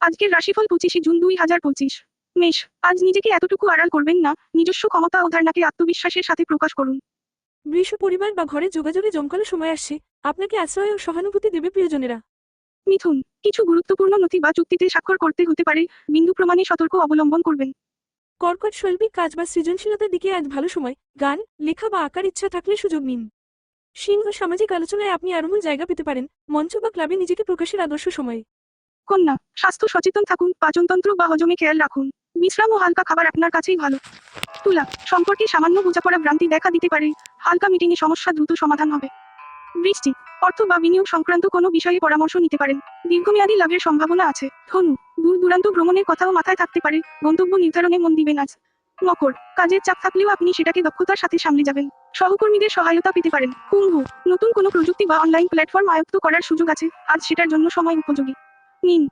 আজকের রাশিফল 25 জুন 2025। মেষ, আজ নিজেকে এতটুকু আড়াল করবেন না, নিজস্ব ক্ষমতা ও ধারণাকে আত্মবিশ্বাসের সাথে প্রকাশ করুন। বৃষ, পরিবার বা ঘরে যোগাযোগে জমকালো সময় আসছে। আপনাকে আশ্রয় ও সহানুভূতি দেবে প্রিয়জনেরা। মিথুন, কিছু গুরুত্বপূর্ণ নথি বা চুক্তিতে স্বাক্ষর করতে হতে পারে, বিন্দু প্রমাণে সতর্ক অবলম্বন করবেন। কর্কট, শৈল্পিক কাজ বা সৃজনশীলতার দিকে আজ ভালো সময়। গান, লেখা বা আঁকার ইচ্ছা থাকলে সুযোগ নিন। সিংহ, সামাজিক আলোচনায় আপনি আরমূল জায়গা পেতে পারেন। মঞ্চ বা ক্লাবে নিজেকে প্রকাশের আদর্শ সময়। কন্যা, স্বাস্থ্য সচেতন থাকুন, পাচনতন্ত্র বা হজমে খেয়াল রাখুন। বিশ্রাম ও হালকা খাবার আপনার কাছেই ভালো। তুলা, সম্পর্কে সামান্য বোঝাপড়া ভ্রান্তি দেখা দিতে পারে, হালকা মিটিংয়ে সমস্যা দ্রুত সমাধান হবে। বৃষ্টিক, অর্থ বা বিনিয়োগ সংক্রান্ত কোনো বিষয়ে পরামর্শ নিতে পারেন, দীর্ঘমেয়াদী লাভের সম্ভাবনা আছে। ধনু, দূর দূরান্ত ভ্রমণের কথাও মাথায় থাকতে পারে, গন্তব্য নির্ধারণে মন দিবেন আজ। মকর, কাজের চাপ থাকলেও আপনি সেটাকে দক্ষতার সাথে সামলে যাবেন, সহকর্মীদের সহায়তা পেতে পারেন। কুম্ভ, নতুন কোনো প্রযুক্তি বা অনলাইন প্ল্যাটফর্ম আয়ত্ত করার সুযোগ আছে, আজ সেটার জন্য সময় উপযোগী। নিন।